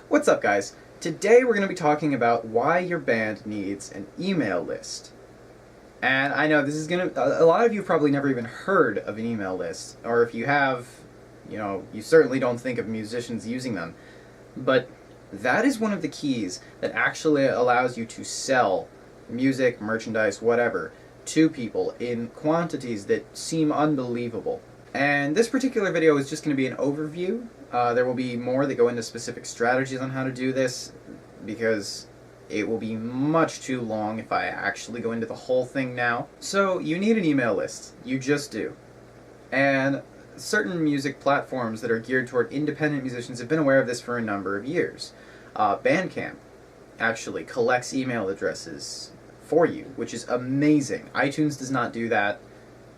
What's up, guys? Today we're going to be talking about why your band needs an email list. And I know this is going to... A lot of you have probably never even heard of an email list. Or if you have, you certainly don't think of musicians using them. But that is one of the keys that actually allows you to sell music, merchandise, whatever, to people in quantities that seem unbelievable. And this particular video is just going to be an overview. There will be more that go into specific strategies on how to do this, because it will be much too long if I actually go into the whole thing now. So you need an email list. You just do. And certain music platforms that are geared toward independent musicians have been aware of this for a number of years. Bandcamp actually collects email addresses for you, which is amazing. iTunes does not do that.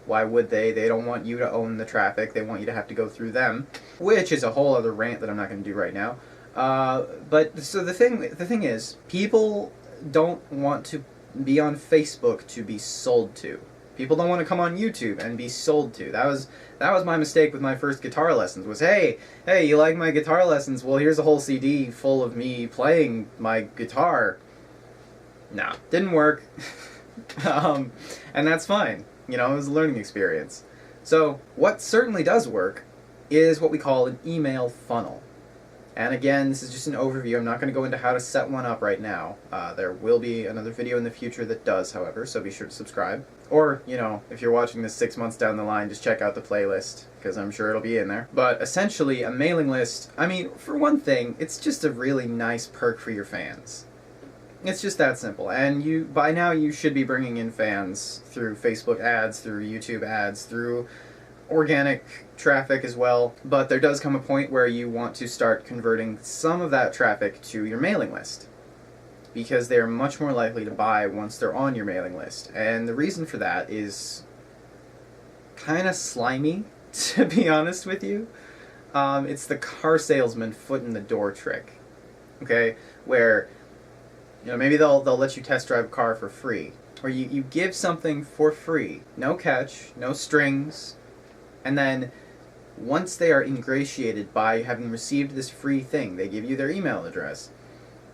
Why would they? They don't want you to own the traffic. They want you to have to go through them, which is a whole other rant that I'm not going to do right now. But so the thing is, people don't want to be on Facebook to be sold to. People don't want to come on YouTube and be sold to. That was my mistake with my first guitar lessons. Was hey, you like my guitar lessons? Well, here's a whole CD full of me playing my guitar. No, didn't work. And that's fine. It was a learning experience. So what certainly does work is what we call an email funnel. And again, this is just an overview. I'm not going to go into how to set one up right now. There will be another video in the future that does, however, so be sure to subscribe. Or, if you're watching this 6 months down the line, just check out the playlist, because I'm sure it'll be in there. But essentially, a mailing list, for one thing, it's just a really nice perk for your fans. It's just that simple, and by now you should be bringing in fans through Facebook ads, through YouTube ads, through organic traffic as well, but there does come a point where you want to start converting some of that traffic to your mailing list, because they're much more likely to buy once they're on your mailing list. And the reason for that is kind of slimy, to be honest with you. It's the car salesman foot in the door trick, okay, where maybe they'll let you test drive a car for free. Or you give something for free, no catch, no strings, and then once they are ingratiated by having received this free thing, they give you their email address.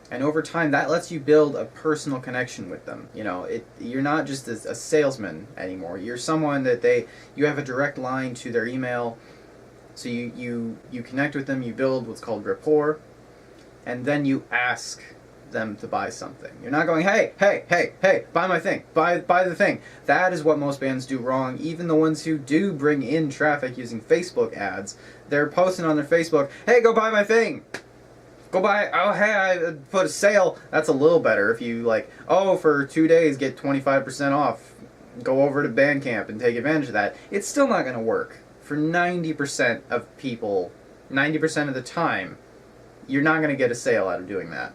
And over time, that lets you build a personal connection with them. You're not just a salesman anymore. You're someone that you have a direct line to their email. So you connect with them, you build what's called rapport, and then you ask them to buy something. You're not going, hey, buy my thing, buy the thing. That is what most bands do wrong. Even the ones who do bring in traffic using Facebook ads, they're posting on their Facebook, hey, go buy my thing. Go buy, oh, hey, I put a sale. That's a little better if you for 2 days get 25% off. Go over to Bandcamp and take advantage of that. It's still not going to work. For 90% of people, 90% of the time, you're not going to get a sale out of doing that.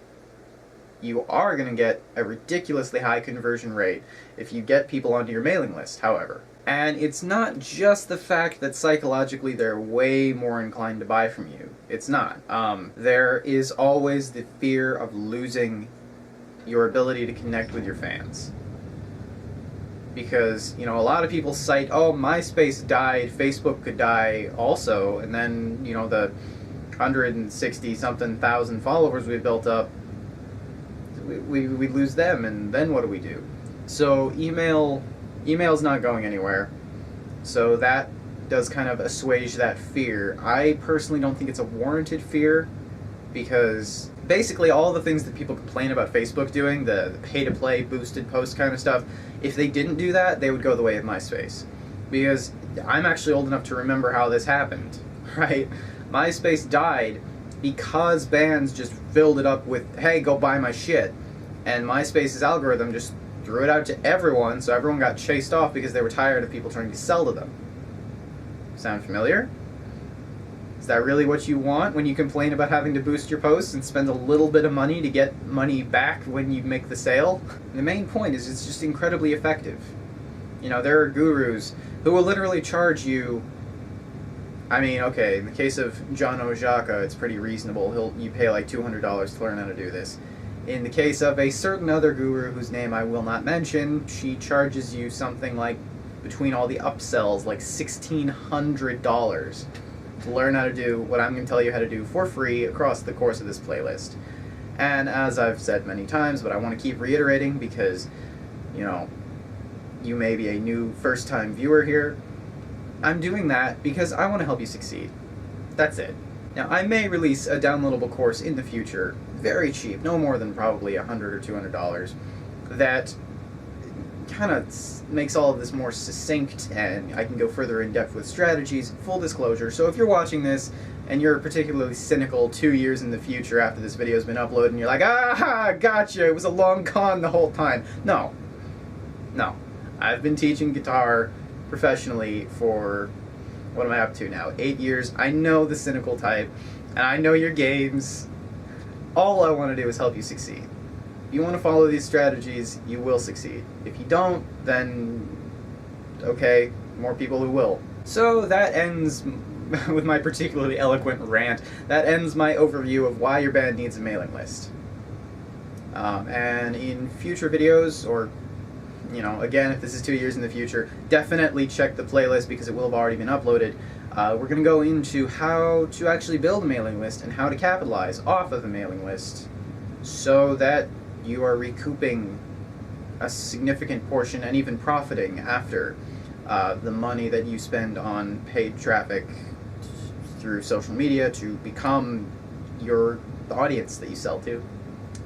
You are going to get a ridiculously high conversion rate if you get people onto your mailing list, however. And it's not just the fact that psychologically they're way more inclined to buy from you. It's not. There is always the fear of losing your ability to connect with your fans. Because, a lot of people cite, oh, MySpace died, Facebook could die also, and then, the 160-something thousand followers we built up, we lose them, and then what do we do? So email's not going anywhere. So that does kind of assuage that fear. I personally don't think it's a warranted fear, because basically all the things that people complain about Facebook doing, the pay-to-play boosted post kind of stuff, if they didn't do that, they would go the way of MySpace. Because I'm actually old enough to remember how this happened, right? MySpace died because bands just filled it up with, hey, go buy my shit. And MySpace's algorithm just threw it out to everyone, so everyone got chased off because they were tired of people trying to sell to them. Sound familiar? Is that really what you want when you complain about having to boost your posts and spend a little bit of money to get money back when you make the sale? The main point is it's just incredibly effective. There are gurus who will literally charge you. Okay, in the case of John Ojaka, it's pretty reasonable. You pay like $200 to learn how to do this. In the case of a certain other guru whose name I will not mention, she charges you something like, between all the upsells, like $1,600 to learn how to do what I'm going to tell you how to do for free across the course of this playlist. And as I've said many times, but I want to keep reiterating because, you know, you may be a new first-time viewer here, I'm doing that because I want to help you succeed. That's it. Now, I may release a downloadable course in the future, very cheap, no more than probably $100 or $200, that kind of makes all of this more succinct, and I can go further in depth with strategies. Full disclosure, so if you're watching this and you're particularly cynical 2 years in the future after this video's been uploaded and you're like, ah, gotcha, it was a long con the whole time. No. I've been teaching guitar professionally for, what am I up to now, 8 years. I know the cynical type, and I know your games. All I want to do is help you succeed. If you want to follow these strategies, you will succeed. If you don't, then, okay, more people who will. So that ends, with my particularly eloquent rant, that ends my overview of why your band needs a mailing list. And in future videos, or, you know, again, if this is 2 years in the future, definitely check the playlist because it will have already been uploaded. We're going to go into how to actually build a mailing list and how to capitalize off of a mailing list so that you are recouping a significant portion and even profiting after the money that you spend on paid traffic through social media to become the audience that you sell to.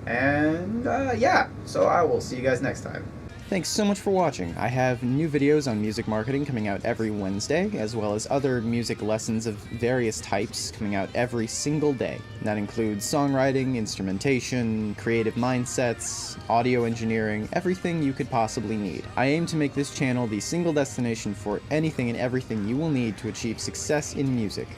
And yeah, so I will see you guys next time. Thanks so much for watching. I have new videos on music marketing coming out every Wednesday, as well as other music lessons of various types coming out every single day. That includes songwriting, instrumentation, creative mindsets, audio engineering, everything you could possibly need. I aim to make this channel the single destination for anything and everything you will need to achieve success in music.